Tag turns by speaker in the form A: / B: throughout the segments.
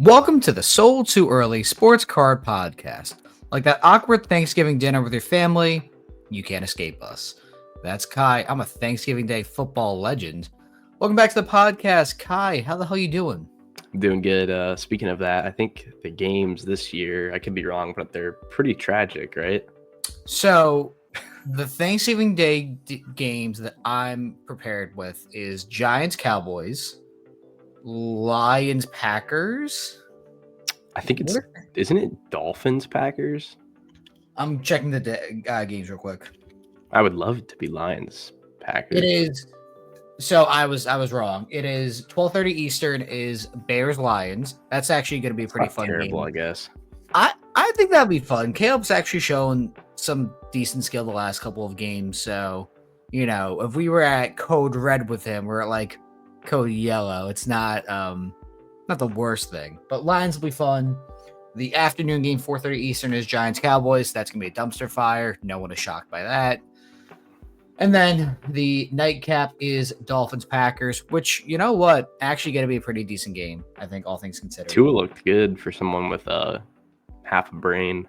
A: Welcome to the Sold Too Early Sports Card Podcast. Like that awkward Thanksgiving dinner with your family, you can't escape us. That's Kai. I'm a Thanksgiving Day football legend. Welcome back to the podcast. Kai, how the hell you doing?
B: Doing good. Speaking of that, I think the games this year, I could be wrong, but they're pretty tragic, right?
A: So, the Thanksgiving Day games that I'm prepared with is Giants Cowboys, Lions Packers.
B: I think isn't it Dolphins Packers?
A: I'm checking the games real quick.
B: I would love it to be Lions Packers.
A: It is. So I was wrong. It is 12:30 Eastern. Is Bears Lions? That's actually going to be a pretty fun
B: terrible,
A: game.
B: I guess.
A: I think that'd be fun. Caleb's actually shown some decent skill the last couple of games. So if we were at Code Red with him, we're at like Code Yellow. It's not the worst thing. But Lions will be fun. The afternoon game, 4:30 Eastern, is Giants Cowboys. That's gonna be a dumpster fire. No one is shocked by that. And then the nightcap is Dolphins Packers, which, you know what, actually going to be a pretty decent game, I think, all things considered.
B: Tua looked good for someone with half a brain.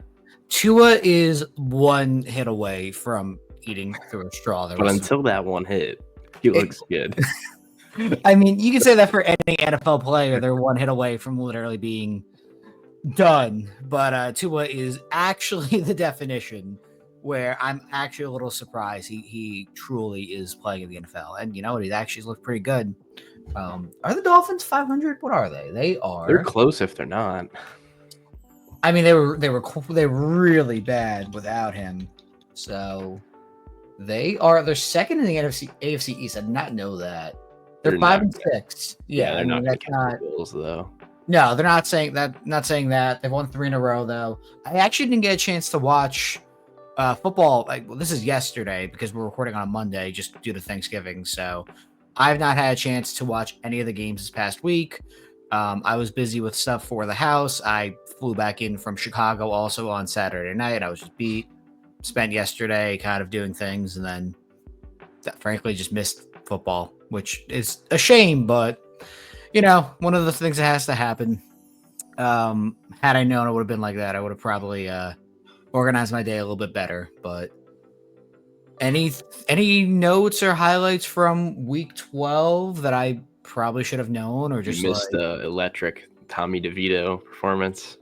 A: Tua is one hit away from eating through a straw.
B: But until that one hit, he looks good.
A: I mean, you can say that for any NFL player. They're one hit away from literally being done. But Tua is actually the definition where I'm actually a little surprised he truly is playing in the NFL. And you know what? He's actually looked pretty good. Are the Dolphins 500? What are they?
B: They're close if they're not.
A: I mean, they were really bad without him. So they're second in the AFC East. I did not know that. They're 5-6. Yeah,
B: they're not
A: that's not
B: Bills, though.
A: No, they're not saying that. Not saying that. They've won 3 in a row, though. I actually didn't get a chance to watch football. This is yesterday because we're recording on a Monday just due to Thanksgiving. So I've not had a chance to watch any of the games this past week. I was busy with stuff for the house. I flew back in from Chicago also on Saturday night. I was just beat. Spent yesterday kind of doing things, and then frankly just missed football, which is a shame, but one of the things that has to happen. Had I known it would have been like that, I would have probably organized my day a little bit better. But any notes or highlights from week 12 that I probably should have known, or just
B: you missed the electric Tommy DeVito performance?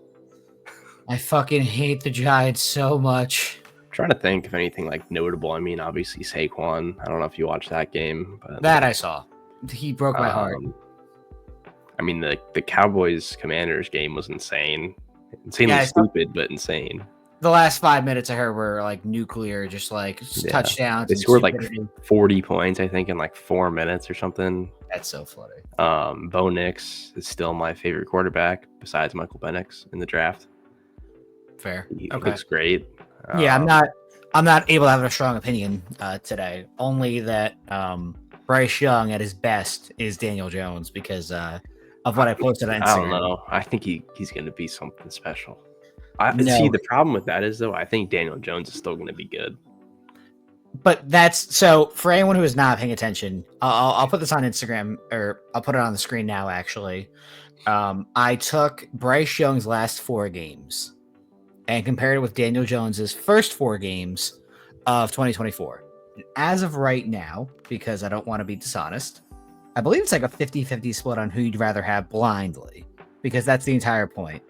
A: I fucking hate the Giants so much.
B: I'm trying to think of anything like notable. I mean, obviously Saquon. I don't know if you watched that game, but
A: that I saw. He broke my heart.
B: I mean, the Cowboys Commanders game was insane. Insanely stupid, but insane.
A: The last 5 minutes I heard were like nuclear, just like touchdowns.
B: They scored like 40 points, I think, in like 4 minutes or something.
A: That's so funny.
B: Bo Nix is still my favorite quarterback besides Michael Penix in the draft.
A: Fair.
B: He looks great.
A: Yeah, I'm not able to have a strong opinion today. Only that Bryce Young at his best is Daniel Jones because of what I posted on Instagram.
B: I don't know. I think he's going to be something special. See, the problem with that is, though, I think Daniel Jones is still going to be good.
A: But that's so for anyone who is not paying attention, I'll put this on Instagram, or I'll put it on the screen now, actually. I took Bryce Young's last 4 games and compared it with Daniel Jones's first 4 games of 2024. As of right now, because I don't want to be dishonest, I believe it's like a 50-50 split on who you'd rather have blindly, because that's the entire point.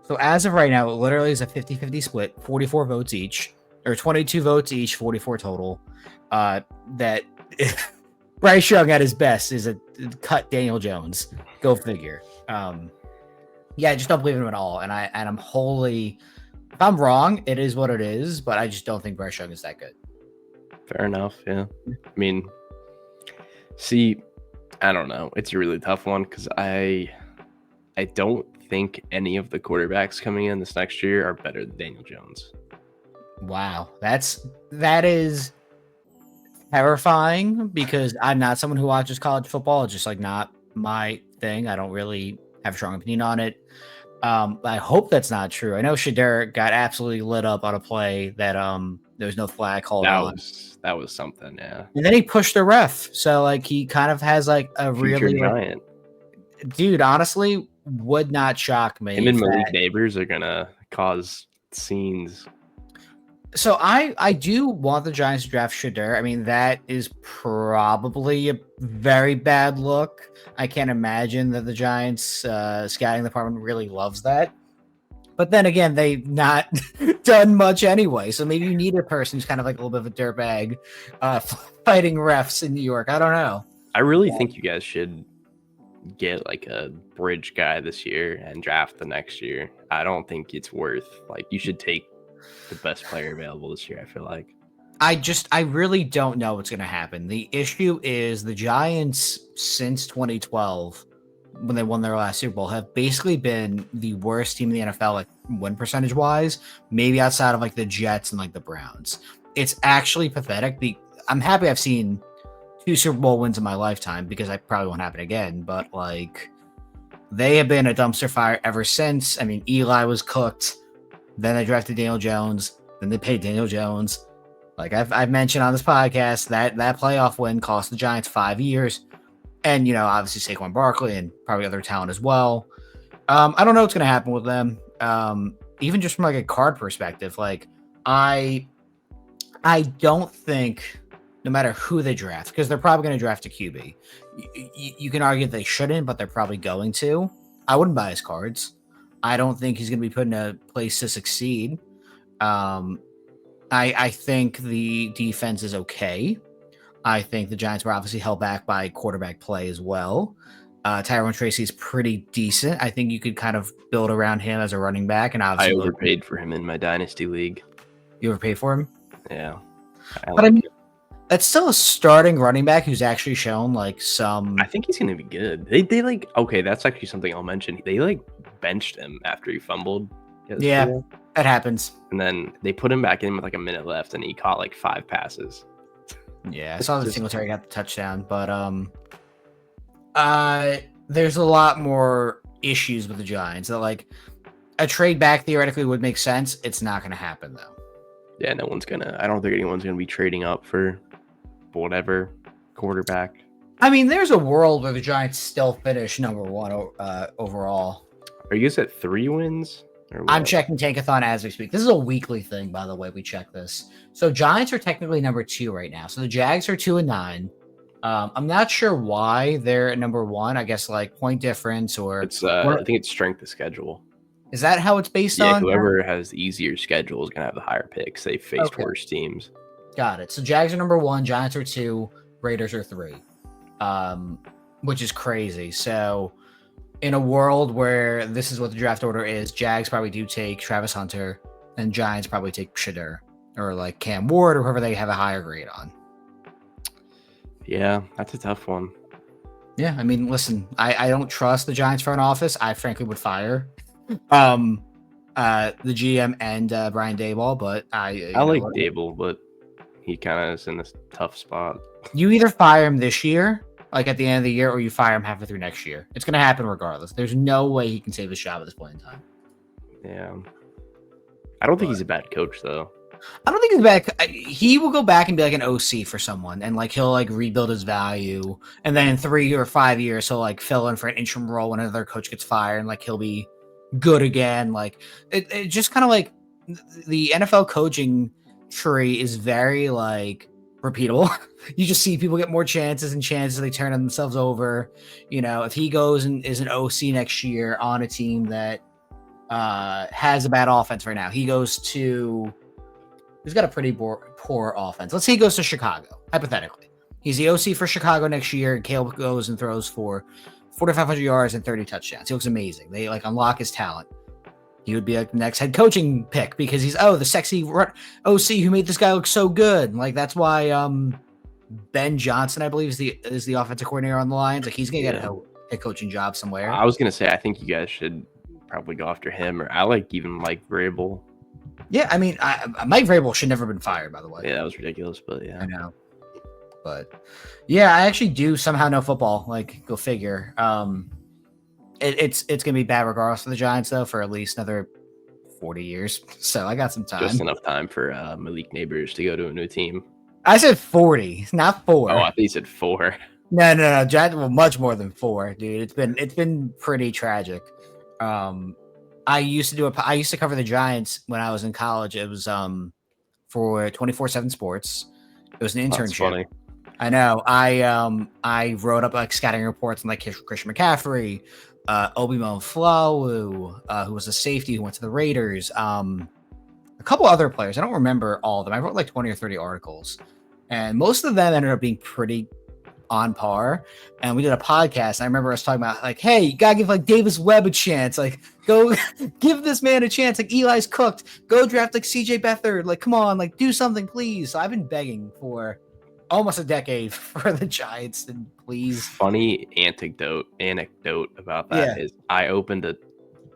A: So as of right now, it literally is a 50-50 split, 44 votes each, or 22 votes each, 44 total. That Bryce Young at his best is a cut Daniel Jones. Go figure. Yeah, I just don't believe in him at all. And I'm wholly, if I'm wrong, it is what it is, but I just don't think Bryce Young is that good.
B: Fair enough, yeah. I mean, see, I don't know. It's a really tough one because I don't think any of the quarterbacks coming in this next year are better than Daniel Jones.
A: Wow, that is terrifying because I'm not someone who watches college football. It's just like not my thing. I don't really have a strong opinion on it. I hope that's not true. I know Shedeur got absolutely lit up on a play that there was no flag called on.
B: That was something, yeah.
A: And then he pushed the ref, so like he kind of has like a
B: Future
A: really
B: giant.
A: Dude, honestly, would not shock me.
B: Him and Malik Neighbors are gonna cause scenes.
A: So I do want the Giants to draft Shadur. I mean, that is probably a very bad look. I can't imagine that the Giants scouting department really loves that. But then again, they've not done much anyway. So maybe you need a person who's kind of like a little bit of a dirtbag fighting refs in New York. I don't know.
B: I really think you guys should get like a bridge guy this year and draft the next year. I don't think it's worth, like, you should take the best player available this year, I feel like.
A: I really don't know what's going to happen. The issue is the Giants since 2012, when they won their last Super Bowl, have basically been the worst team in the NFL, like win percentage wise, maybe outside of like the Jets and like the Browns. It's actually pathetic. I'm happy I've seen 2 Super Bowl wins in my lifetime because I probably won't happen again, but like they have been a dumpster fire ever since. I mean, Eli was cooked. Then they drafted Daniel Jones. Then they paid Daniel Jones. Like I've mentioned on this podcast, that playoff win cost the Giants 5 years. And, you know, obviously Saquon Barkley and probably other talent as well. I don't know what's going to happen with them. Even just from like a card perspective, like I don't think, no matter who they draft, because they're probably going to draft a QB. You can argue they shouldn't, but they're probably going to. I wouldn't buy his cards. I don't think he's going to be put in a place to succeed. I think the defense is okay. I think the Giants were obviously held back by quarterback play as well. Tyrone Tracy is pretty decent. I think you could kind of build around him as a running back. And obviously,
B: I overpaid for him in my dynasty league.
A: You overpaid for him?
B: Yeah.
A: But I mean, that's still a starting running back who's actually shown like some.
B: I think he's going to be good. They like, okay, that's actually something I'll mention. They like benched him after he fumbled.
A: Yeah, that happens.
B: And then they put him back in with like a minute left, and he caught like 5 passes.
A: Yeah, I saw the Singletary got the touchdown, but there's a lot more issues with the Giants. That like a trade back theoretically would make sense. It's not going to happen though.
B: Yeah, no one's gonna. I don't think anyone's gonna be trading up for whatever quarterback.
A: I mean, there's a world where the Giants still finish number 1 overall.
B: Are you guys at 3 wins?
A: I'm checking Tankathon as we speak. This is a weekly thing, by the way. We check this. So Giants are technically number 2 right now. So the Jags are 2-9. I'm not sure why they're number 1. I guess like point difference or
B: it's. I think it's strength of schedule.
A: Is that how it's based on?
B: Yeah, whoever has the easier schedule is gonna have the higher picks. They faced worse teams.
A: Got it. So Jags are number 1, Giants are 2, Raiders are 3, which is crazy. So in a world where this is what the draft order is, Jags probably do take Travis Hunter, and Giants probably take Shadur or like Cam Ward or whoever they have a higher grade on.
B: Yeah, that's a tough one.
A: Yeah, I mean, listen, I don't trust the Giants front office. I frankly would fire the GM and Brian Daboll, but I
B: like Daboll, but he kind of is in this tough spot.
A: You either fire him this year, like at the end of the year, or you fire him halfway through next year. It's going to happen regardless. There's no way he can save his job at this point in time.
B: Yeah. I don't think he's a bad coach, though.
A: I don't think he's bad. He will go back and be like an OC for someone, and like he'll like rebuild his value, and then in 3 or 5 years he'll like fill in for an interim role when another coach gets fired, and like he'll be good again. Like it just kind of like the NFL coaching tree is very like repeatable. You just see people get more chances and chances. They turn themselves over. You know, if he goes and is an OC next year on a team that has a bad offense right now, he goes to. He's got a pretty poor offense. Let's say he goes to Chicago, hypothetically. He's the OC for Chicago next year, and Caleb goes and throws for 4,500 yards and 30 touchdowns. He looks amazing. They like unlock his talent. He would be like the next head coaching pick because he's the sexy OC who made this guy look so good. Like that's why Ben Johnson, I believe, is the offensive coordinator on the Lions. Like he's gonna get a head coaching job somewhere.
B: I was gonna say I think you guys should probably go after him, or I like even Mike Vrabel.
A: Yeah, I mean, Mike Vrabel should never have been fired, by the way.
B: Yeah, that was ridiculous, but yeah.
A: I know. But yeah, I actually do somehow know football. Like, go figure. It's gonna be bad regardless for the Giants, though, for at least another 40 years. So I got some time.
B: Just enough time for Malik Neighbors to go to a new team.
A: I said 40, not 4.
B: Oh, I think you said 4.
A: No. Giants, well, much more than 4, dude. It's been pretty tragic. Um, I used to cover the Giants when I was in college. It was for 24/7 Sports. It was an
B: That's
A: internship.
B: funny.
A: I know. I wrote up like scouting reports on like Christian McCaffrey, Obi Flawu, who was a safety who went to the Raiders. A couple other players. I don't remember all of them. I wrote like 20 or 30 articles, and most of them ended up being pretty on par. And we did a podcast. And I remember us talking about like, hey, you gotta give like Davis Webb a chance. Like, go give this man a chance. Like Eli's cooked. Go draft like CJ Beathard. Like, come on, like do something, please. So I've been begging for almost a decade for the Giants to please.
B: Funny anecdote about that
A: Yeah.
B: is I opened a.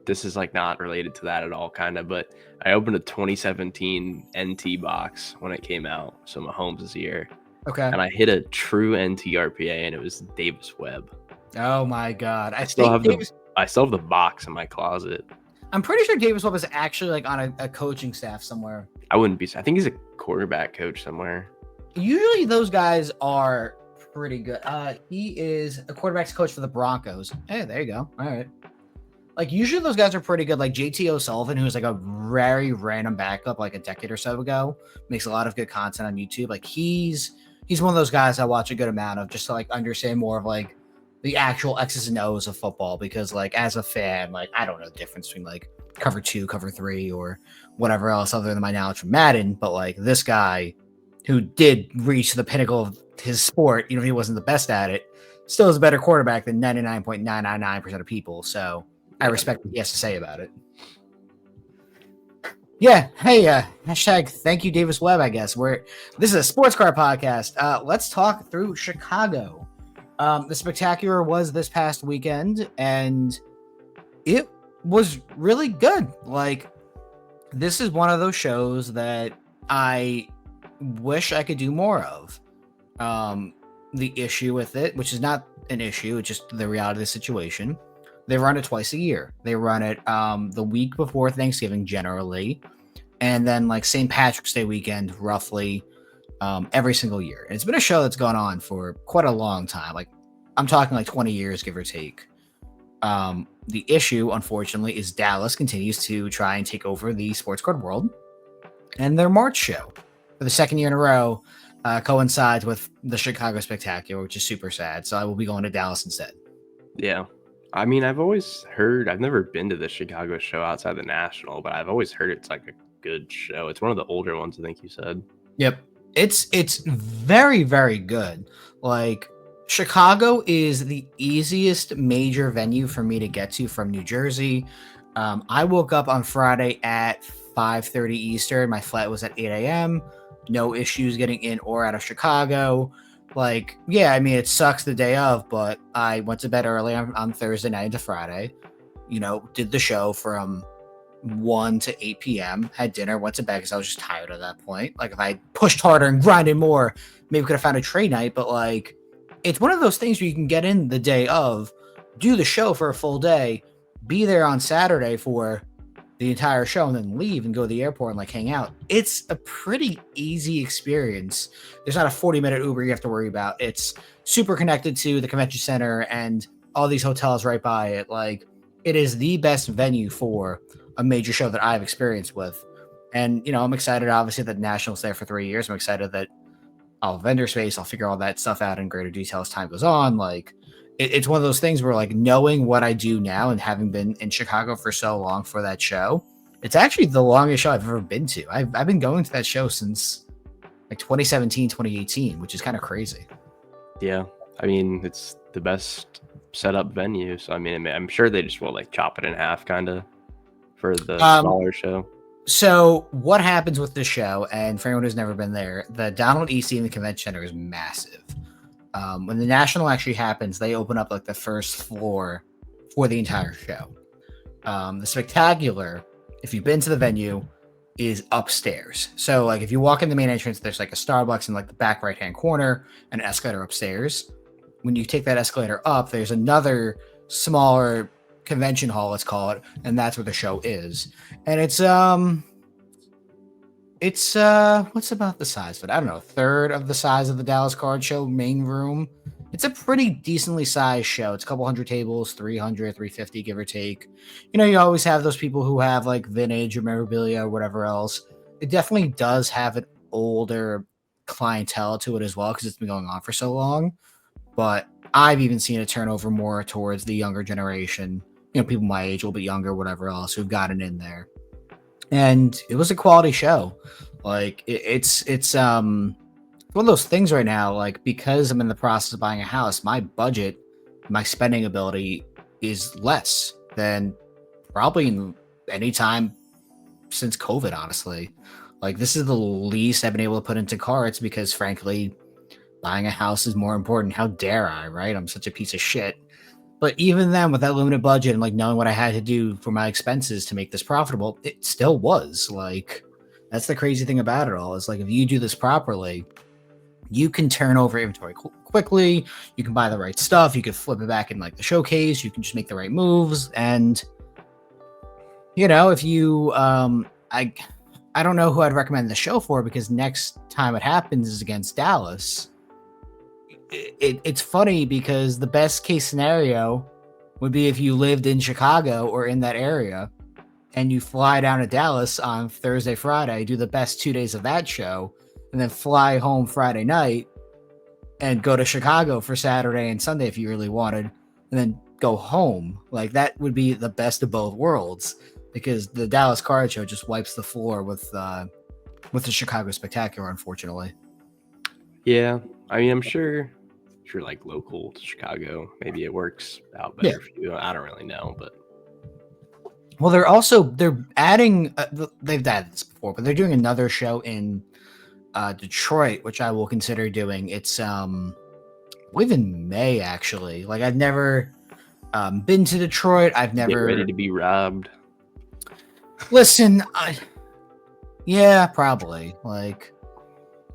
B: This is like not related to that at all, kind of, but I opened a 2017 NT box when it came out. So Mahomes' year.
A: Okay.
B: And I hit a true NT RPA, and it was Davis Webb.
A: Oh my God.
B: I still have the box in my closet.
A: I'm pretty sure Davis Webb is actually like on a coaching staff somewhere.
B: I wouldn't be. I think he's a quarterback coach somewhere.
A: Usually those guys are pretty good. He is a quarterback's coach for the Broncos. Hey, there you go. All right. Like usually those guys are pretty good. Like JT O'Sullivan, who's like a very random backup like a decade or so ago, makes a lot of good content on YouTube. Like he's one of those guys I watch a good amount of just to like understand more of like the actual X's and O's of football, because like as a fan, like I don't know the difference between like cover 2, cover 3, or whatever else other than my knowledge from Madden. But like this guy who did reach the pinnacle of his sport, you know, he wasn't the best at it, still is a better quarterback than 99.999% of people. So I respect what he has to say about it. Yeah. Hey, hashtag thank you, Davis Webb, I guess. This is a sports car podcast. Let's talk through Chicago. The Spectacular was this past weekend, and it was really good. Like, this is one of those shows that I wish I could do more of. The issue with it, which is not an issue, it's just the reality of the situation. They run it twice a year. They run it the week before Thanksgiving generally, and then like St. Patrick's Day weekend roughly every single year. And it's been a show that's gone on for quite a long time. Like I'm talking like 20 years, give or take. The issue, unfortunately, is Dallas continues to try and take over the sports card world. And their March show for the second year in a row coincides with the Chicago Spectacular, which is super sad. So I will be going to Dallas instead.
B: Yeah. I mean, I've always heard, I've never been to the Chicago show outside the National, but I've always heard it's like a good show. It's one of the older ones, I think you said.
A: Yep. It's very, very good. Like, Chicago is the easiest major venue for me to get to from New Jersey. I woke up on Friday at 5:30 Eastern. My flight was at 8 a.m. No issues getting in or out of Chicago. Like, yeah, I mean, it sucks the day of, but I went to bed early on Thursday night into Friday. You know, did the show from 1 to 8 p.m., had dinner, went to bed because I was just tired at that point. Like, if I pushed harder and grinded more, maybe could have found a trade night, but like, it's one of those things where you can get in the day of, do the show for a full day, be there on Saturday for the entire show, and then leave and go to the airport and like hang out. It's a pretty easy experience. There's not a 40-minute Uber you have to worry about. It's super connected to the convention center and all these hotels right by it. Like, it is the best venue for a major show that I've experienced with. And, you know, I'm excited, obviously, that National's there for 3 years. I'm excited that I'll have vendor space. I'll figure all that stuff out in greater detail as time goes on. Like, it's one of those things where, like, knowing what I do now and having been in Chicago for so long for that show, it's actually the longest show I've ever been to. I've been going to that show since like 2017, 2018, which is kind of crazy.
B: Yeah. I mean, it's the best set up venue. So, I mean, I'm sure they just will like chop it in half kind of for the smaller show.
A: So what happens with the show, and for anyone who's never been there, the Donald E. C. in the convention center is massive. When the National actually happens, they open up like the first floor for the entire show. The Spectacular, if you've been to the venue, is upstairs. So like if you walk in the main entrance, there's like a Starbucks in like the back right-hand corner and an escalator upstairs. When you take that escalator up, there's another smaller convention hall, let's call it, and that's where the show is. And it's what's about the size of it? I don't know, a third of the size of the Dallas Card Show main room. It's a pretty decently sized show. It's a couple hundred tables, 300, 350, give or take. You know, you always have those people who have like vintage or memorabilia or whatever else. It definitely does have an older clientele to it as well because it's been going on for so long. But I've even seen it turn over more towards the younger generation, you know, people my age, a little bit younger, whatever else, who've gotten in there. And it was a quality show. Like it's one of those things right now, like because I'm in the process of buying a house, my budget, my spending ability is less than probably in any time since COVID, honestly. Like this is the least I've been able to put into cards because frankly, buying a house is more important. How dare I, right? I'm such a piece of shit. But even then, with that limited budget and like knowing what I had to do for my expenses to make this profitable, it still was like that's the crazy thing about it all. Is like if you do this properly, you can turn over inventory quickly. You can buy the right stuff. You can flip it back in like the showcase. You can just make the right moves. And you know, if you, I don't know who I'd recommend the show for because next time it happens is against Dallas. It's funny because the best case scenario would be if you lived in Chicago or in that area and you fly down to Dallas on Thursday, Friday, do the best 2 days of that show, and then fly home Friday night and go to Chicago for Saturday and Sunday if you really wanted, and then go home. Like that would be the best of both worlds because the Dallas Card Show just wipes the floor with the Chicago Spectacular, unfortunately.
B: Yeah, I mean, I'm sure if you're like local to Chicago, maybe it works out better for you. I don't really know, but
A: well, they're adding. They've added this before, but they're doing another show in Detroit, which I will consider doing. It's I believe in May actually. Like I've never been to Detroit. I've never
B: get ready to be robbed.
A: Listen, yeah, probably. Like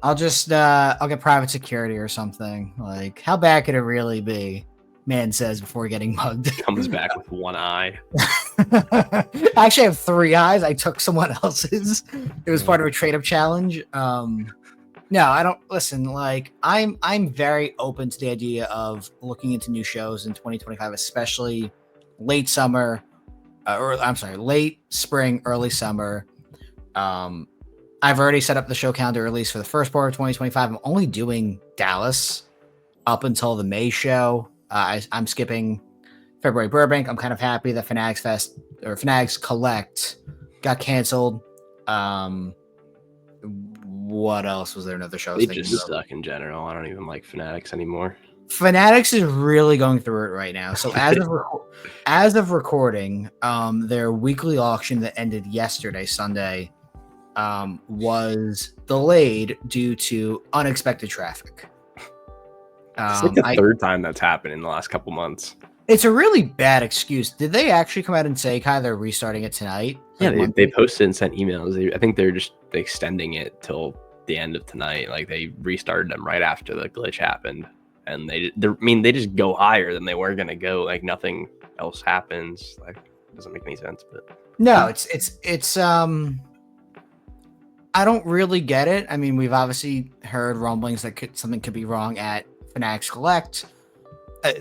A: I'll just I'll get private security or something. Like how bad could it really be? Man says before getting mugged.
B: Comes back with one eye.
A: I actually have 3 eyes. I took someone else's. It was part of a trade-up challenge. No, I don't listen. Like I'm very open to the idea of looking into new shows in 2025, especially late summer, or I'm sorry, late spring, early summer. I've already set up the show calendar release for the first part of 2025. I'm only doing Dallas up until the May show. I'm skipping February Burbank. I'm kind of happy that Fanatics Fest or Fanatics Collect got canceled. What else was there? Another show?
B: They just suck in general. I don't even like Fanatics anymore.
A: Fanatics is really going through it right now. So as of recording, their weekly auction that ended yesterday, Sunday, was delayed due to unexpected traffic.
B: It's like the third time that's happened in the last couple months.
A: It's a really bad excuse. Did they actually come out and say, Kai, they're restarting it tonight?
B: Yeah, they posted and sent emails. I think they're just extending it till the end of tonight. Like they restarted them right after the glitch happened, and they just go higher than they were gonna go. Like nothing else happens. Like it doesn't make any sense. But
A: no, it's I don't really get it. I mean, we've obviously heard rumblings that something could be wrong at Fanatics Collect.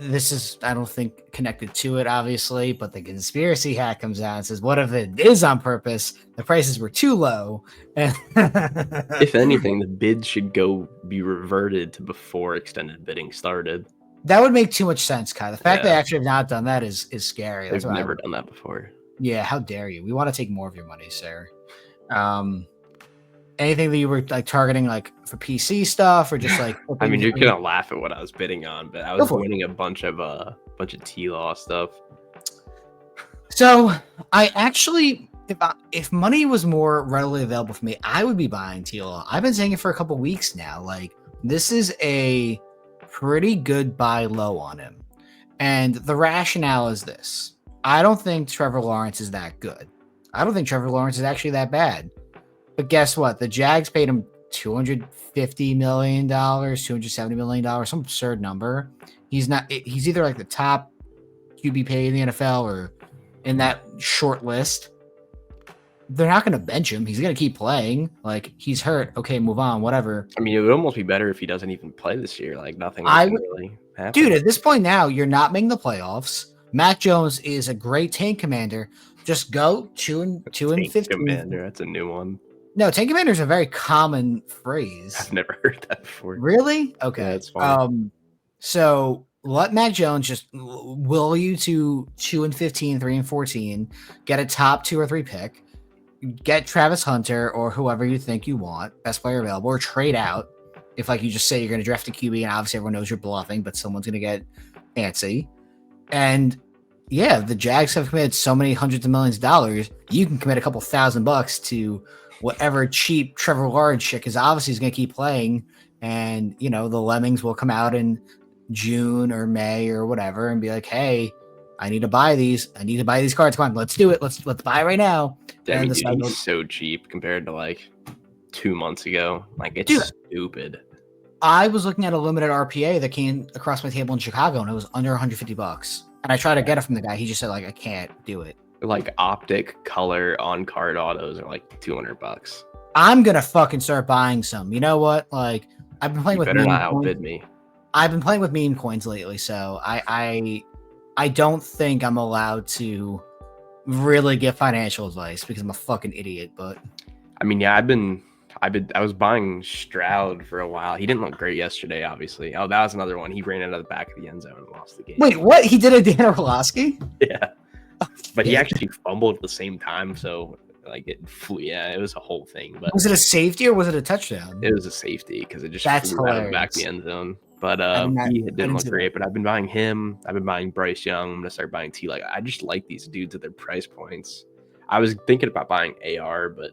A: This is, I don't think, connected to it, obviously, but the conspiracy hat comes out and says, what if it is on purpose? The prices were too low.
B: If anything, the bid should be reverted to before extended bidding started.
A: That would make too much sense, Kai. The fact they actually have not done that is scary.
B: They've never done that before.
A: Yeah, how dare you? We want to take more of your money, sir. Anything that you were like targeting, like for PC stuff, or just like?
B: I mean, you're gonna laugh at what I was bidding on, but I was winning a bunch of T-Law stuff.
A: So I actually, if money was more readily available for me, I would be buying T-Law. I've been saying it for a couple weeks now. Like this is a pretty good buy low on him, and the rationale is this: I don't think Trevor Lawrence is that good. I don't think Trevor Lawrence is actually that bad. But guess what? The Jags paid him $250 million, $270 million, some absurd number. He's either like the top QB paid in the NFL or in that short list. they're not going to bench him. He's going to keep playing. Like, he's hurt. Okay, move on, whatever.
B: I mean, it would almost be better if he doesn't even play this year. Like, nothing else
A: I
B: can
A: would,
B: really happen.
A: dude, at this point now, you're not making the playoffs. Mac Jones is a great tank commander. Just go 2-15.
B: Commander, that's a new one.
A: No, tank commander is a very common phrase.
B: I've never heard that before.
A: Really? Okay.
B: Yeah, that's fine.
A: So let Mac Jones just will you to 2-15, 3-14, get a top 2 or 3 pick, get Travis Hunter or whoever you think you want, best player available, or trade out. If like you just say you're going to draft a QB and obviously everyone knows you're bluffing, but someone's going to get antsy. And yeah, the Jags have committed so many hundreds of millions of dollars. You can commit a couple $1,000 to whatever cheap Trevor Lawrence shit, because obviously he's going to keep playing. And, you know, the Lemmings will come out in June or May or whatever and be like, hey, I need to buy these. I need to buy these cards. Come on, let's do it. Let's buy right now.
B: I mean,
A: and
B: he's so cheap compared to like 2 months ago. Like, it's stupid.
A: I was looking at a limited RPA that came across my table in Chicago, and it was under $150. And I tried to get it from the guy. He just said, like, I can't do it.
B: Like, optic color on card autos are like $200.
A: I'm gonna fucking start buying some. You know what? Like, I've been playing with
B: better
A: meme
B: not
A: coins.
B: outbid me.
A: I've been playing with meme coins lately, so I don't think I'm allowed to really give financial advice because I'm a fucking idiot. But
B: I mean, yeah, I was buying Stroud for a while. He didn't look great yesterday, obviously. Oh, that was another one. He ran out of the back of the end zone and lost the game.
A: Wait, what? He did a Dan Orlovsky?
B: Yeah. But he actually fumbled at the same time, so like it flew. Yeah, it was a whole thing. But
A: was it a safety or was it a touchdown?
B: It was a safety because it just
A: That's
B: flew out of the
A: hilarious.
B: back of the end zone. But he didn't look great. But I've been buying him. I've been buying Bryce Young. I'm gonna start buying T. Like, I just like these dudes at their price points. I was thinking about buying AR, but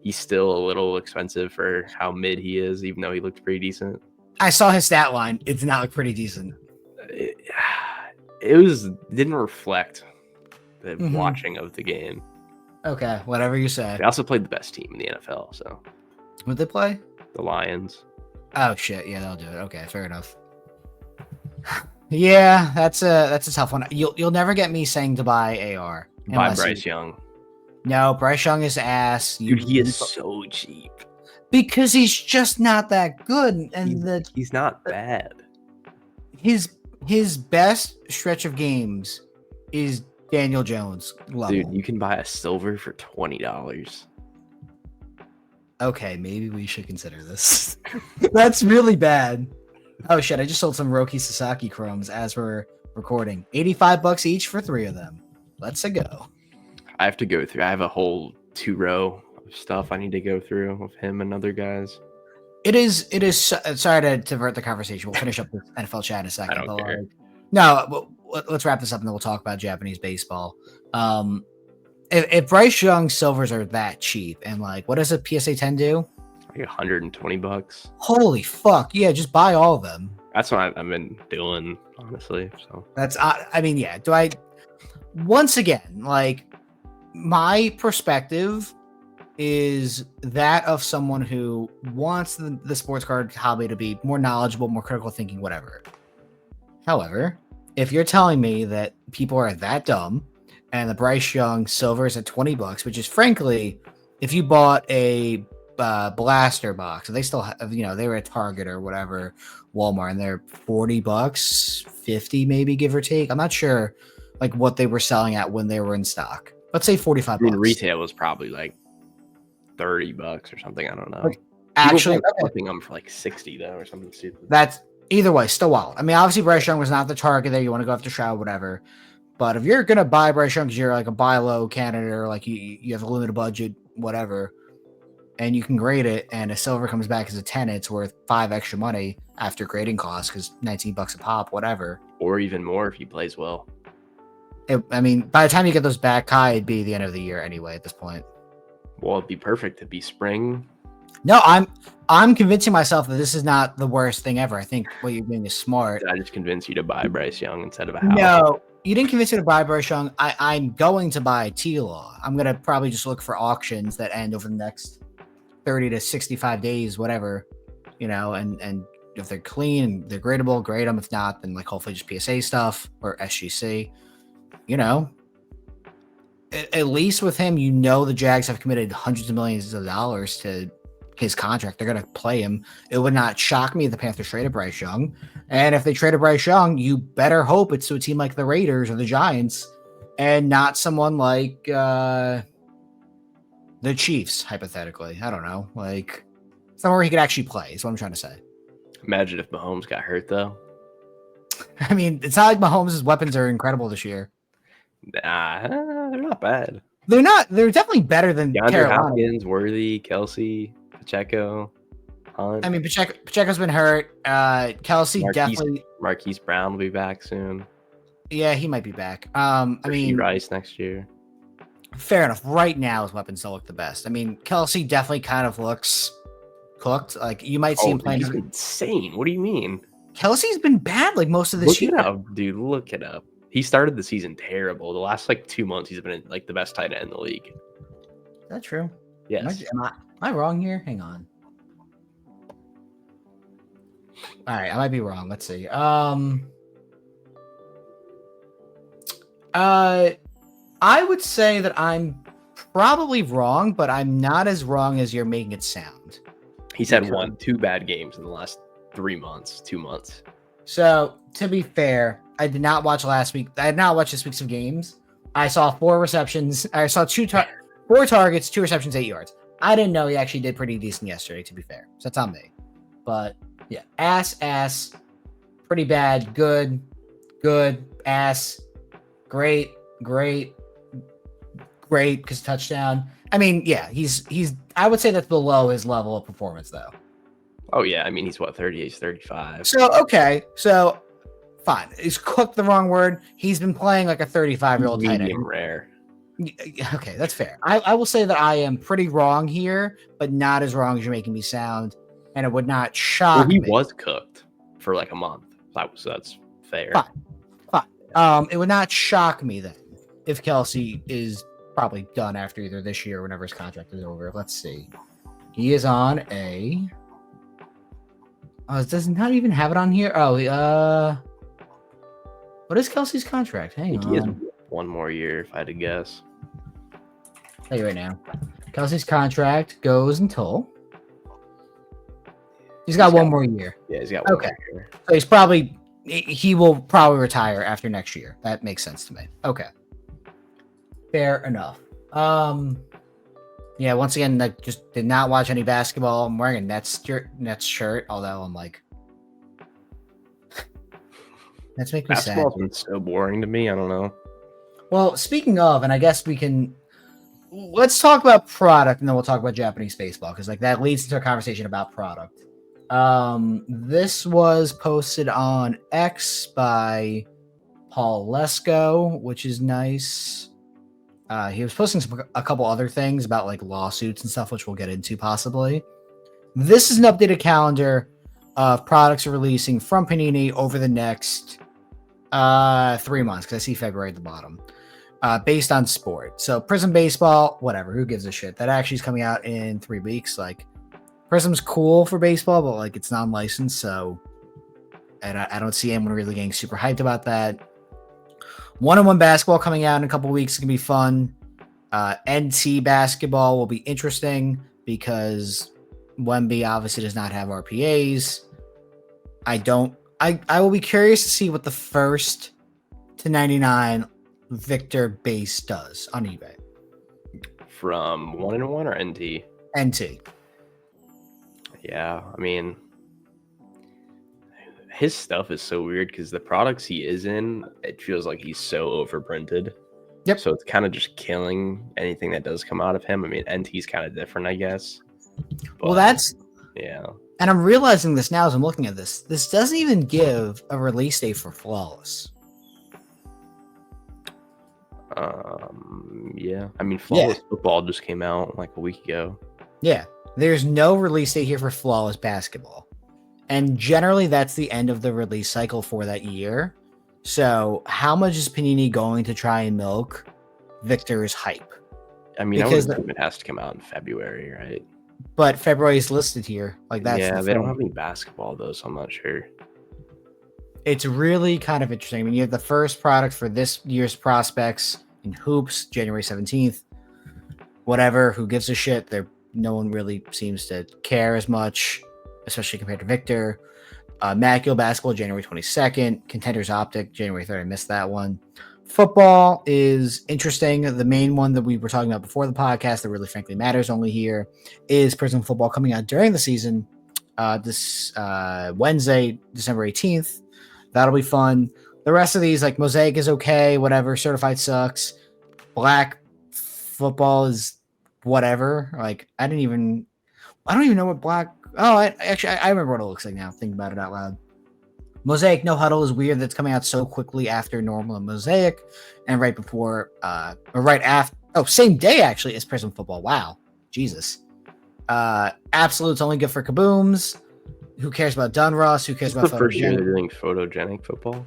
B: he's still a little expensive for how mid he is, even though he looked pretty decent.
A: I saw his stat line. It did not look pretty decent.
B: It didn't reflect the watching of the game.
A: Okay, whatever you say.
B: They also played the best team in the NFL, so.
A: Would they play?
B: The Lions.
A: Oh shit! Yeah, they'll do it. Okay, fair enough. Yeah, that's a tough one. You'll never get me saying to buy AR.
B: Buy Bryce Young.
A: No, Bryce Young is ass.
B: Dude, he is so cheap.
A: Because he's just not that good, and
B: he's not bad.
A: His best stretch of games is Daniel Jones level.
B: Dude, you can buy a silver for $20.
A: Okay, maybe we should consider this. That's really bad. Oh shit, I just sold some Roki Sasaki chromes as we're recording. $85 each for 3 of them. Let's go.
B: I have to go through. I have a whole 2-row of stuff I need to go through with him and other guys.
A: It is sorry to divert the conversation. We'll finish up with NFL chat in a second.
B: I don't care.
A: Let's wrap this up and then we'll talk about Japanese baseball. If Bryce Young silvers are that cheap and like, what does a PSA 10 do?
B: Like $120.
A: Holy fuck! Yeah, just buy all of them.
B: That's what I've been doing, honestly. So
A: that's I mean, yeah. Do I? Once again, like my perspective is that of someone who wants the sports card hobby to be more knowledgeable, more critical thinking, whatever. However, if you're telling me that people are that dumb and the Bryce Young silver is at $20, which is frankly, if you bought a blaster box, they still have, they were at Target or whatever, Walmart, and they're $40, 50 maybe, give or take. I'm not sure like what they were selling at when they were in stock. Let's say $45. I mean,
B: retail was probably like $30 or something. I don't know.
A: Like, actually,
B: flipping them for like 60 though, or something stupid.
A: That's either way, still wild. I mean, obviously Bryce Young was not the target there. You want to go after Stroud, whatever. But if you're gonna buy Bryce Young because you're like a buy low candidate or like you have a limited budget, whatever, and you can grade it, and a silver comes back as a 10, it's worth 5 extra money after grading costs because $19 a pop, whatever,
B: or even more if he plays well.
A: I mean, by the time you get those back high, it'd be the end of the year anyway at this point.
B: Well, it'd be perfect to be spring.
A: No, I'm convincing myself that this is not the worst thing ever. I think what you're doing is smart.
B: Did I just convince you to buy Bryce Young instead of a house?
A: No, you didn't convince me to buy Bryce Young. I'm going to buy T-Law. I'm going to probably just look for auctions that end over the next 30 to 65 days, whatever, and if they're clean and they're gradable, grade them. If not, then like hopefully just PSA stuff or SGC, at least with him, the Jags have committed hundreds of millions of dollars to his contract. They're going to play him. It would not shock me if the Panthers traded Bryce Young. And if they traded Bryce Young, you better hope it's to a team like the Raiders or the Giants and not someone like the Chiefs, hypothetically. I don't know. Like somewhere he could actually play is what I'm trying to say.
B: Imagine if Mahomes got hurt, though.
A: I mean, it's not like Mahomes' weapons are incredible this year.
B: Nah, they're not bad.
A: They're not. They're definitely better than
B: DeAndre
A: Carolina.
B: Hopkins, Worthy, Kelsey, Pacheco, Hunt.
A: I mean, Pacheco's been hurt. Kelsey definitely.
B: Marquise Brown will be back soon.
A: Yeah, he might be back. I mean,
B: Rice next year.
A: Fair enough. Right now, his weapons don't look the best. I mean, Kelsey definitely kind of looks cooked. Like you might see him playing.
B: He's insane. What do you mean?
A: Kelsey's been bad like most of this year.
B: Look it up, dude. Look it up. He started the season terrible. The last 2 months, he's been like the best tight end in the league.
A: Is that true?
B: Yes.
A: Am I wrong here? Hang on. All right, I might be wrong. Let's see. I would say that I'm probably wrong, but I'm not as wrong as you're making it sound.
B: He's had 2 bad games in the last 3 months, 2 months.
A: So to be fair, I did not watch last week. I did not watch this week's of games. I saw 4 receptions. I saw 4 targets, 2 receptions, 8 yards. I didn't know he actually did pretty decent yesterday, to be fair. So that's on me. But yeah, ass, pretty bad, good, ass, great, because touchdown. I mean, yeah, he's. I would say that's below his level of performance, though.
B: Oh yeah, I mean he's 38, he's 35.
A: So okay, so fine. Is cooked the wrong word? He's been playing like a 35-year-old tight end.
B: Rare.
A: Okay, that's fair. I will say that I am pretty wrong here, but not as wrong as you're making me sound, and it would not shock me.
B: He was cooked for like a month. That's fair.
A: Fine. It would not shock me then if Kelsey is probably done after either this year or whenever his contract is over. Let's see. He is on a. Oh, it does not even have it on here. Oh, what is Kelsey's contract? Hang on.
B: He has 1 more year, if I had to guess.
A: I'll tell you right now. Kelsey's contract goes until. He's got 1 more year.
B: Yeah, he's got 1 more year.
A: So he will probably retire after next year. That makes sense to me. Okay. Fair enough. Yeah, once again, I just did not watch any basketball. I'm wearing a Nets shirt, although I'm like, that's making me sad.
B: Basketball's been so boring to me. I don't know.
A: Well, speaking of, and I guess let's talk about product, and then we'll talk about Japanese baseball because that leads into a conversation about product. This was posted on X by Paul Lesko, which is nice. He was posting a couple other things about lawsuits and stuff, which we'll get into possibly. This is an updated calendar of products releasing from Panini over the next 3 months, because I see February at the bottom, based on sport. So Prism Baseball, whatever, who gives a shit? That actually is coming out in 3 weeks. Prism's cool for baseball, but it's non-licensed, so I don't see anyone really getting super hyped about that. 1-on-1 basketball coming out in a couple weeks is going to be fun. NT basketball will be interesting because Wemby obviously does not have RPAs. I will be curious to see what the 1st to 99 Victor base does on eBay.
B: From 1-on-1 or NT?
A: NT.
B: Yeah, I mean, his stuff is so weird because the products he is in, it feels like he's so overprinted.
A: Yep.
B: So it's kind of just killing anything that does come out of him. I mean, NT's kind of different, I guess. But, yeah.
A: And I'm realizing this now as I'm looking at this. This doesn't even give a release date for Flawless.
B: Yeah. I mean, Flawless Football just came out a week ago.
A: Yeah. There's no release date here for Flawless Basketball. And generally, that's the end of the release cycle for that year. So how much is Panini going to try and milk Victor's hype?
B: I mean, because I would assume it has to come out in February, right?
A: But February is listed here. That's
B: they don't have any basketball, though, so I'm not sure.
A: It's really kind of interesting. I mean, you have the first product for this year's prospects in hoops, January 17th. Whatever, who gives a shit? No one really seems to care as much, especially compared to Victor. Macula Basketball, January 22nd. Contenders Optic, January 3rd. I missed that one. Football is interesting. The main one that we were talking about before the podcast that really frankly matters only here is Prism Football coming out during the season this Wednesday, December 18th. That'll be fun. The rest of these, like Mosaic is okay, whatever. Certified sucks. Black Football is whatever. Like I don't even know what Black. Oh, I remember what it looks like now. Thinking about it out loud. Mosaic No Huddle is weird. That's coming out so quickly after normal and Mosaic, and right before, or right after. Oh, same day actually as Prism Football. Wow, Jesus. Absolute's only good for kabooms. Who cares about Dunross? Who cares about
B: the first year they're doing photogenic football?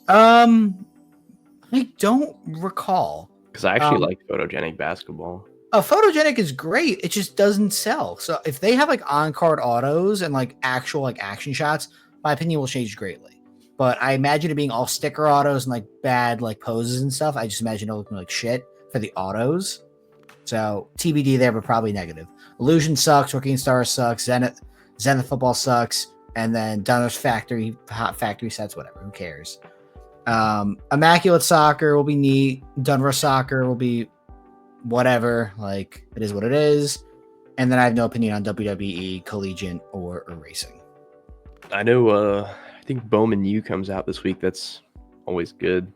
A: I don't recall.
B: Because I actually like photogenic basketball.
A: Photogenic is great. It just doesn't sell. So if they have like on-card autos and like actual like action shots, my opinion will change greatly. But I imagine it being all sticker autos and like bad like poses and stuff. I just imagine it looking like shit for the autos. So TBD there, but probably negative. Illusion sucks. Rookie and Stars sucks. Zenith Football sucks. And then Dunner's factory sets, whatever. Who cares? Immaculate Soccer will be neat. Dunrush Soccer will be whatever. Like, it is what it is. And then I have no opinion on WWE, Collegiate, or Racing.
B: I know, I think Bowman U comes out this week. That's always good.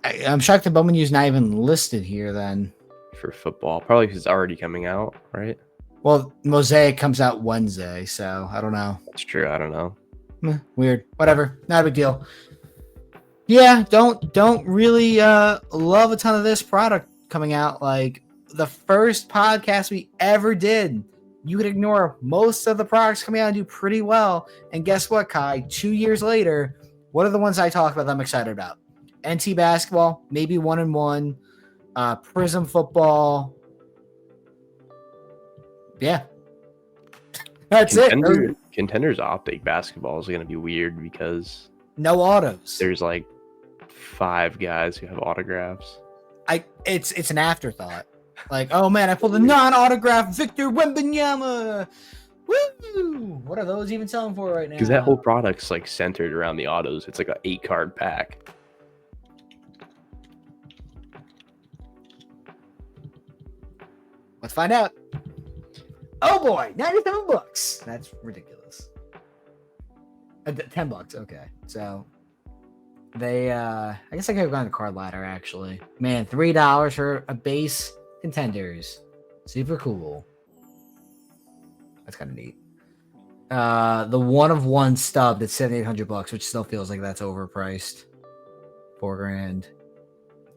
A: I'm shocked that Bowman U's not even listed here then.
B: For football. Probably because it's already coming out, right?
A: Well, Mosaic comes out Wednesday, so I don't know.
B: That's true. I don't know.
A: Weird. Whatever. Not a big deal. Yeah, don't really love a ton of this product coming out. Like the first podcast we ever did, you could ignore most of the products coming out and do pretty well. And guess what, Kai? 2 years later, what are the ones I talked about that I'm excited about? NT basketball, maybe 1-1. Prism football. Yeah. That's it.
B: Contenders Optic basketball is going to be weird because
A: no autos.
B: There's like 5 guys who have autographs.
A: It's an afterthought. Like, oh man, I pulled a non-autographed Victor Wembanyama. Woo! What are those even selling for right now?
B: Because that whole product's like centered around the autos. It's like an 8-card pack.
A: Let's find out. Oh boy, $97. That's ridiculous. $10. Okay, so they. I guess I could have gone to Card Ladder actually. Man, $3 for a base Contenders. Super cool. That's kind of neat. The 1-of-1 stub that's $7,800, which still feels like that's overpriced. $4,000,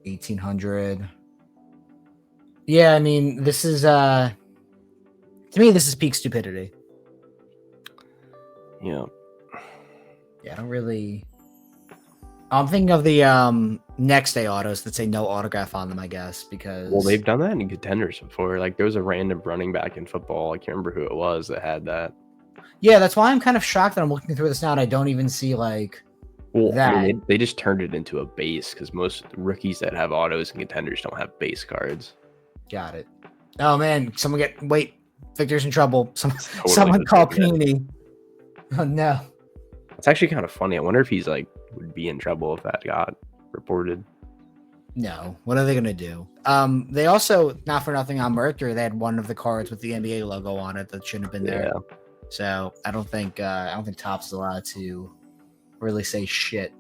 A: $1,800. Yeah, I mean, this is to me, this is peak stupidity.
B: Yeah.
A: Yeah, I don't really. I'm thinking of the next day autos that say no autograph on them, I guess, because
B: they've done that in Contenders before. Like there was a random running back in football. I can't remember who it was that had that.
A: Yeah, that's why I'm kind of shocked that I'm looking through this now and I don't even see like that.
B: I mean, they just turned it into a base because most rookies that have autos and Contenders don't have base cards.
A: Got it. Oh man, Victor's in trouble. Someone call Panini. Oh no.
B: It's actually kind of funny. I wonder if he's like would be in trouble if that got reported.
A: No. What are they gonna do? They also, not for nothing, on Mercury, they had one of the cards with the NBA logo on it that shouldn't have been there.
B: Yeah.
A: So I don't think Topps is allowed to really say shit.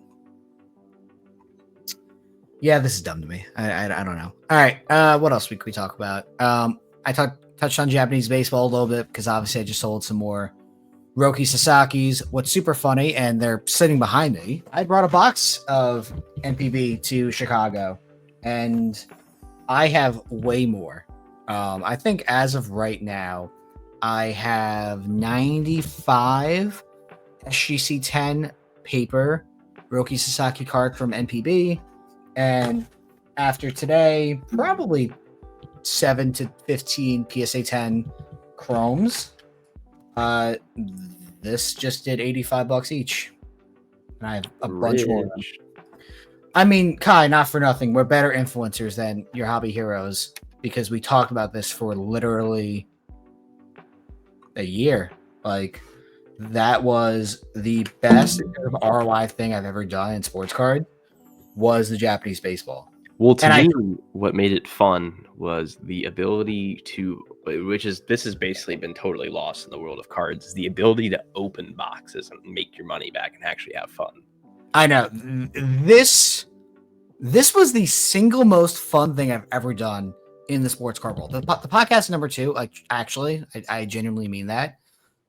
A: Yeah, this is dumb to me. I don't know. All right. What else can we talk about? I touched on Japanese baseball a little bit because obviously I just sold some more Roki Sasaki's. What's super funny, and they're sitting behind me, I brought a box of NPB to Chicago, and I have way more. I think as of right now, I have 95 SGC 10 paper Roki Sasaki card from NPB, and after today, probably 7 to 15 PSA 10 chromes. This just did $85 each, and I have a bunch more. I mean, Kai, not for nothing, we're better influencers than your hobby heroes because we talked about this for literally a year. Like, that was the best sort of ROI thing I've ever done in sports card was the Japanese baseball.
B: Well, to
A: And
B: me, what made it fun was the ability to, this has basically been totally lost in the world of cards, is the ability to open boxes and make your money back and actually have fun.
A: I know this was the single most fun thing I've ever done in the sports card world. The podcast number 2, like actually, I genuinely mean that.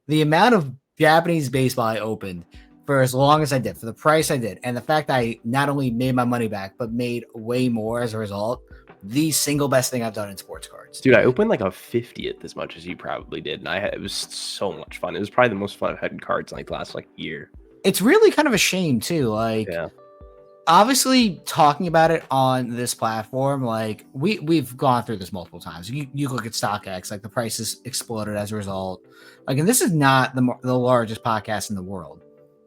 A: The amount of Japanese baseball I opened for as long as I did, for the price I did, and the fact I not only made my money back, but made way more as a result, the single best thing I've done in sports cards.
B: Dude, I opened like a 50th as much as you probably did, and it was so much fun. It was probably the most fun I've had in cards in like the last like year.
A: It's really kind of a shame too. Like,
B: yeah.
A: Obviously, talking about it on this platform, like we've gone through this multiple times. You look at StockX, like the prices exploded as a result. Like, and this is not the largest podcast in the world,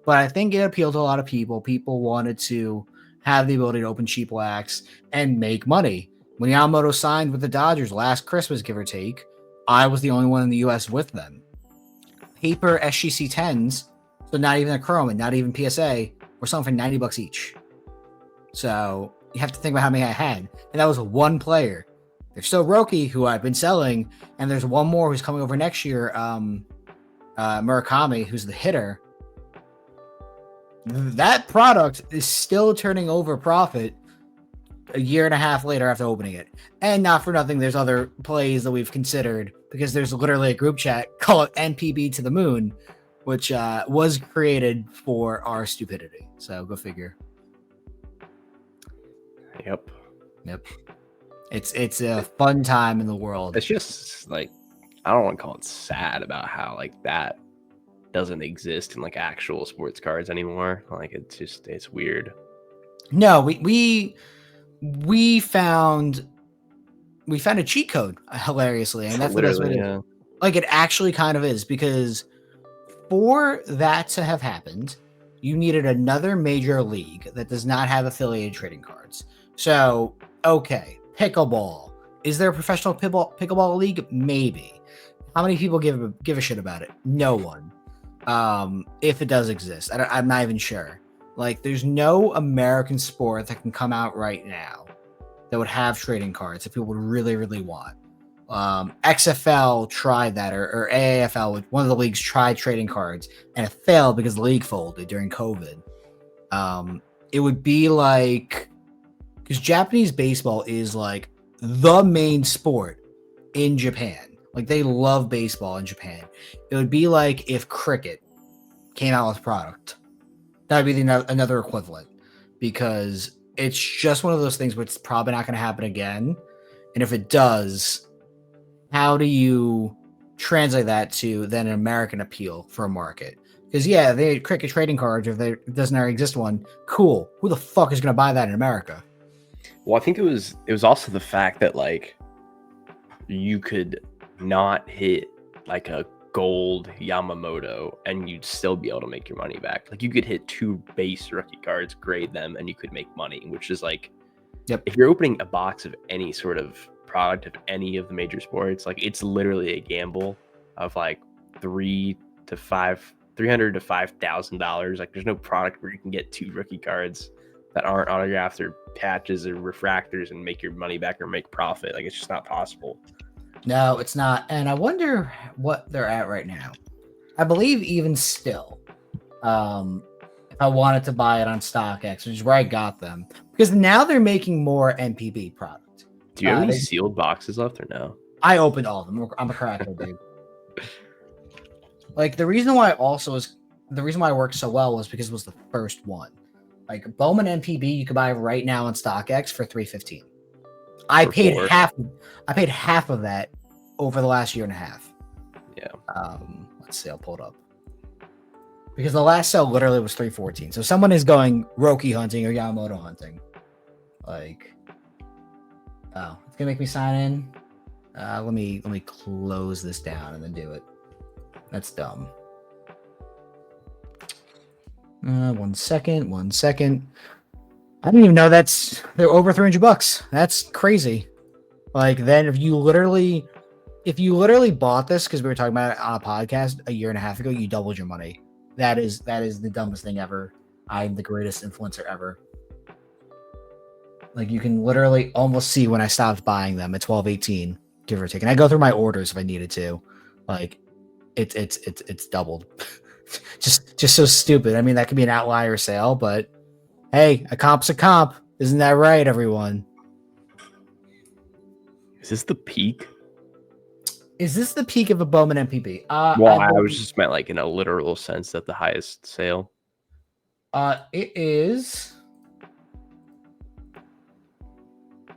A: but I think it appealed to a lot of people. People wanted to have the ability to open cheap wax and make money. When Yamamoto signed with the Dodgers last Christmas, give or take, I was the only one in the U.S. with them. Paper SGC 10s, so not even a Chrome and not even PSA, were selling for $90 each. So you have to think about how many I had. And that was one player. There's still Roki, who I've been selling, and there's one more who's coming over next year, Murakami, who's the hitter. That product is still turning over profit a year and a half later after opening it. And not for nothing, there's other plays that we've considered because there's literally a group chat called NPB to the Moon, which was created for our stupidity. So go figure.
B: Yep.
A: It's a fun time in the world.
B: It's just like, I don't want to call it sad about how like that doesn't exist in like actual sports cards anymore. Like it's weird.
A: No, we found a cheat code hilariously, and that's
B: literally,
A: the best way to, like, it actually kind of is, because for that to have happened, you needed another major league that does not have affiliated trading cards. So, okay, pickleball. Is there a professional pickleball league? Maybe. How many people give a shit about it? No one. If it does exist, I'm not even sure. Like, there's no American sport that can come out right now that would have trading cards if people would really, really want. XFL tried that, or AAFL, one of the leagues tried trading cards, and it failed because the league folded during COVID. It would be like, because Japanese baseball is like the main sport in Japan. Like, they love baseball in Japan. It would be like if cricket came out with a product. That would be another equivalent, because it's just one of those things where it's probably not going to happen again. And if it does, how do you translate that to then an American appeal for a market? Because yeah, they cricket trading cards, if there doesn't already exist one, cool. Who the fuck is going to buy that in America?
B: Well, I think it was also the fact that like you could not hit like a gold Yamamoto and you'd still be able to make your money back. Like, you could hit 2 base rookie cards, grade them, and you could make money, which is like,
A: yep.
B: If you're opening a box of any sort of product of any of the major sports, like, it's literally a gamble of like $300 to $5,000. Like, there's no product where you can get 2 rookie cards that aren't autographed or patches or refractors and make your money back or make profit. Like, it's just not possible.
A: No, it's not. And I wonder what they're at right now. I believe even still, if I wanted to buy it on StockX, which is where I got them, because now they're making more NPB product.
B: Do you have any sealed boxes left or no?
A: I opened all of them. I'm a cracker, dude. Like, the reason why I worked so well was because it was the first one. Like, Bowman NPB, you could buy right now on StockX for $315. I paid half of that over the last year and a half.
B: Yeah.
A: Let's see, I'll pull it up. Because the last sale literally was $314. So someone is going Roki hunting or Yamamoto hunting. Like, oh, it's gonna make me sign in. Let me close this down and then do it. That's dumb. 1 second. I didn't even know they're over $300. That's crazy. Like then if you literally bought this because we were talking about it on a podcast a year and a half ago, you doubled your money. That is the dumbest thing ever. I'm the greatest influencer ever. Like you can literally almost see when I stopped buying them at 12.18, give or take. And I go through my orders if I needed to. Like it's doubled. just so stupid. I mean, that could be an outlier sale, but hey, a comp's a comp. Isn't that right, everyone?
B: Is this the peak?
A: Is this the peak of a Bowman MPB?
B: Well, I was just meant like in a literal sense that the highest sale.
A: It is.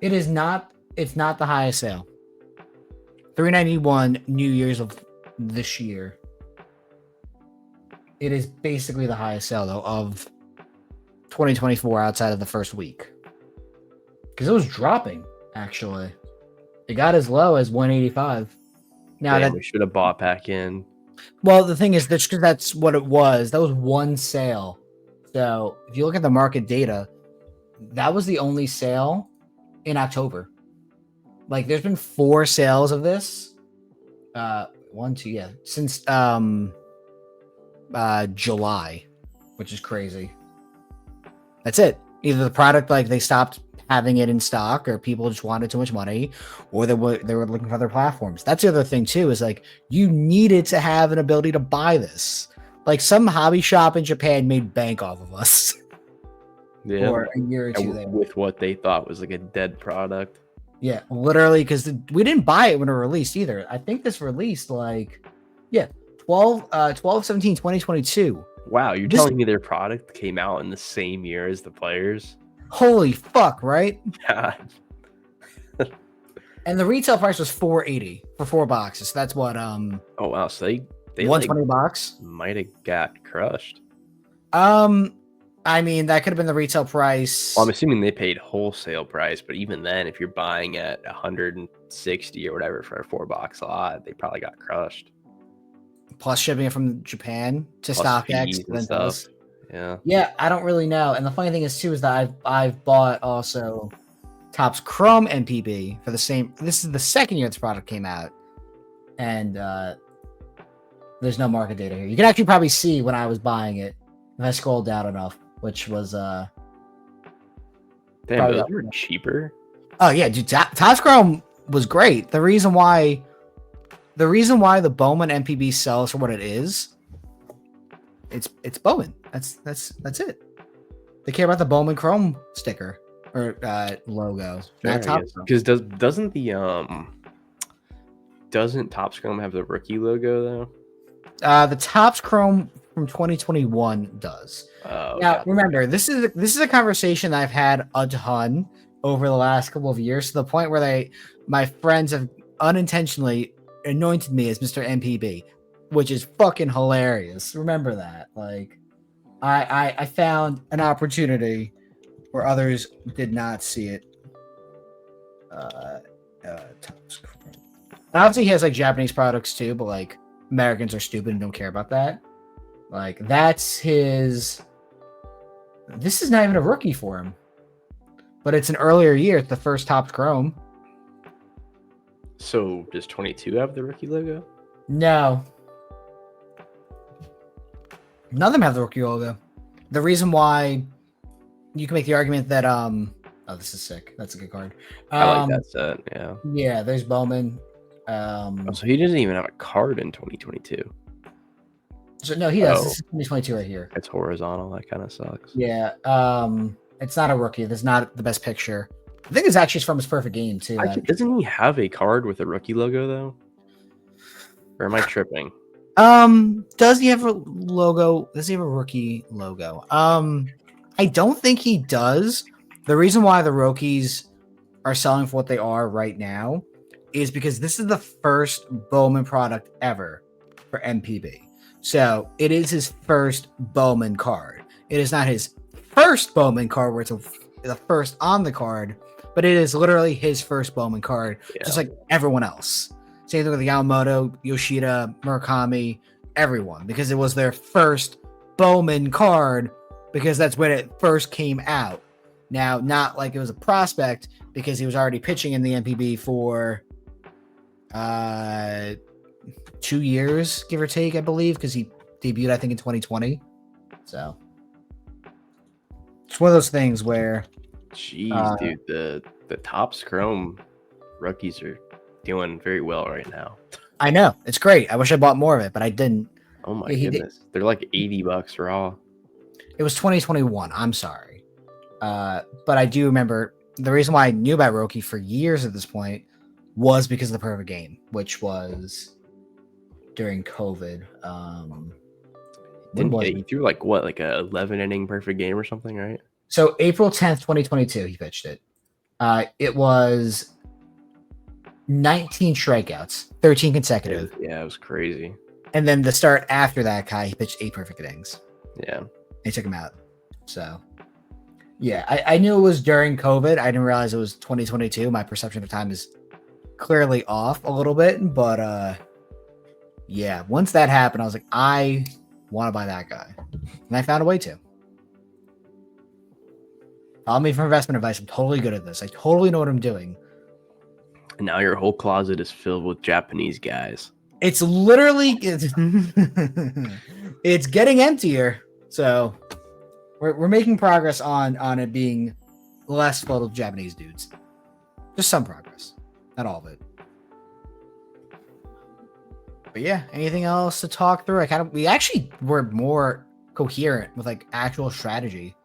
A: It is not. It's not the highest sale. 391 New Year's of this year. It is basically the highest sale though of 2024 outside of the first week. Because it was dropping actually. It got as low as 185. Now
B: Damn, we should have bought back in.
A: Well, the thing is that's what it was. That was one sale. So if you look at the market data, that was the only sale in October. Like there's been 4 sales of this. 1, 2, yeah, since July, which is crazy. That's it. Either the product like they stopped having it in stock, or people just wanted too much money, or they were looking for other platforms. That's the other thing too. Is like you needed to have an ability to buy this. Like some hobby shop in Japan made bank off of us.
B: Yeah,
A: or a year or two there.
B: With what they thought was like a dead product.
A: Yeah, literally, because we didn't buy it when it released either. I think this released like, 12/17/2022.
B: Wow, you're telling me their product came out in the same year as the players?
A: Holy fuck, right?
B: God.
A: And the retail price was $480 for 4 boxes. So that's what
B: Oh wow, so they
A: 120 bucks
B: might have got crushed.
A: I mean, that could have been the retail price.
B: Well, I'm assuming they paid wholesale price, but even then, if you're buying at 160 or whatever for a 4-box lot, they probably got crushed.
A: Plus shipping it from Japan to
B: Plus
A: StockX
B: and stuff. Yeah.
A: Yeah, I don't really know. And the funny thing is too is that I've bought also Topps Chrome NPB for the same. This is the second year this product came out, and there's no market data here. You can actually probably see when I was buying it if I scroll down enough, which was
B: damn, those were cheaper.
A: Oh yeah, dude, Topps Chrome was great. The reason why the Bowman MPB sells for what it is, it's Bowman. That's it. They care about the Bowman Chrome sticker or logo.
B: Because doesn't Topps Chrome have the rookie logo though?
A: The Topps Chrome from 2021 does.
B: Oh,
A: now remember, this is a conversation that I've had a ton over the last couple of years, to the point where my friends have unintentionally anointed me as Mr. MPB, which is fucking hilarious. Remember that. Like I found an opportunity where others did not see it. Topps Chrome. And obviously he has like Japanese products too, but like Americans are stupid and don't care about that. Like that's his. This is not even a rookie for him, but it's an earlier year. It's the first Topps Chrome.
B: So does 22 have the rookie logo?
A: No. None of them have the rookie logo. The reason why you can make the argument that oh, this is sick. That's a good card.
B: I like that set. Yeah.
A: Yeah. There's Bowman.
B: So he doesn't even have a card in 2022.
A: So no, he does. This is 2022 right here.
B: It's horizontal. That kind of sucks.
A: Yeah. It's not a rookie. That's not the best picture. I think it's actually from his perfect game too.
B: Doesn't he have a card with a rookie logo though? Or am I tripping?
A: Does he have a logo? Does he have a rookie logo? I don't think he does. The reason why the rookies are selling for what they are right now is because this is the first Bowman product ever for MPB. So it is his first Bowman card. It is not his first Bowman card where it's the first on the card, but it is literally his first Bowman card, just like everyone else. Same thing with Yamamoto, Yoshida, Murakami, everyone, because it was their first Bowman card, because that's when it first came out. Now, not like it was a prospect because he was already pitching in the NPB for 2 years, give or take, I believe, because he debuted, I think, in 2020. So it's one of those things where,
B: Jeez, dude, the top Chrome rookies are doing very well right now.
A: I know it's great. I wish I bought more of it, but I didn't.
B: Oh my goodness, they're like $80 raw.
A: It was 2021. I'm sorry, but I do remember the reason why I knew about Roki for years at this point was because of the perfect game, which was during COVID.
B: Didn't he threw like what, like a 11 inning perfect game or something, right?
A: So April 10th, 2022, he pitched it. It was 19 strikeouts, 13 consecutive.
B: Yeah, it was crazy.
A: And then the start after that, Kai, he pitched 8 perfect innings.
B: Yeah.
A: They took him out. So, yeah, I knew it was during COVID. I didn't realize it was 2022. My perception of time is clearly off a little bit. But, yeah, once that happened, I was like, I want to buy that guy. And I found a way to. Follow me for investment advice. I'm totally good at this. I totally know what I'm doing.
B: And now your whole closet is filled with Japanese guys.
A: It's literally it's getting emptier. So we're making progress on it being less full of Japanese dudes. Just some progress, not all of it. But yeah, anything else to talk through? We actually were more coherent with like actual strategy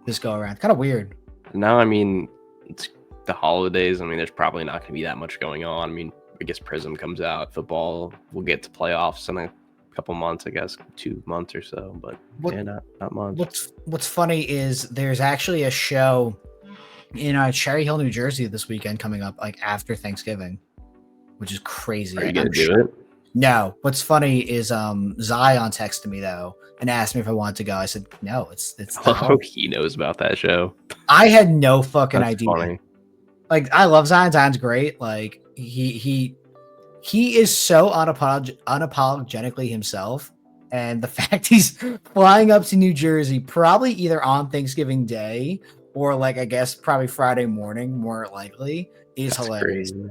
A: this go around. Kind of weird.
B: Now, I mean, it's the holidays. I mean, there's probably not going to be that much going on. I mean, I guess Prism comes out. Football, we'll get to playoffs in a couple months, I guess, 2 months or so. But yeah, not much.
A: What's funny is there's actually a show in Cherry Hill, New Jersey this weekend coming up, like after Thanksgiving, which is crazy.
B: Are you gonna do it?
A: No. What's funny is Zion texted me though and asked me if I wanted to go. I said no. It's
B: Oh, he knows about that show.
A: I had no fucking
B: That's
A: idea.
B: funny.
A: Like, I love Zion. Zion's great. Like, he is so unapologetically himself, and the fact he's flying up to New Jersey probably either on Thanksgiving Day or like I guess probably Friday morning, more likely, is
B: That's
A: hilarious.
B: crazy.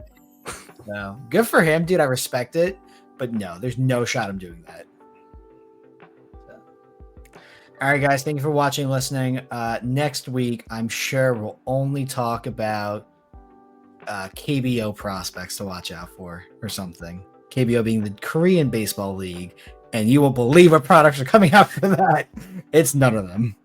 A: So good for him, dude. I respect it, but no, there's no shot I'm doing that. So. All right, guys, thank you for watching and listening. Next week, I'm sure we'll only talk about KBO prospects to watch out for or something. KBO being the Korean Baseball League, and you won't believe what products are coming out for that. It's none of them.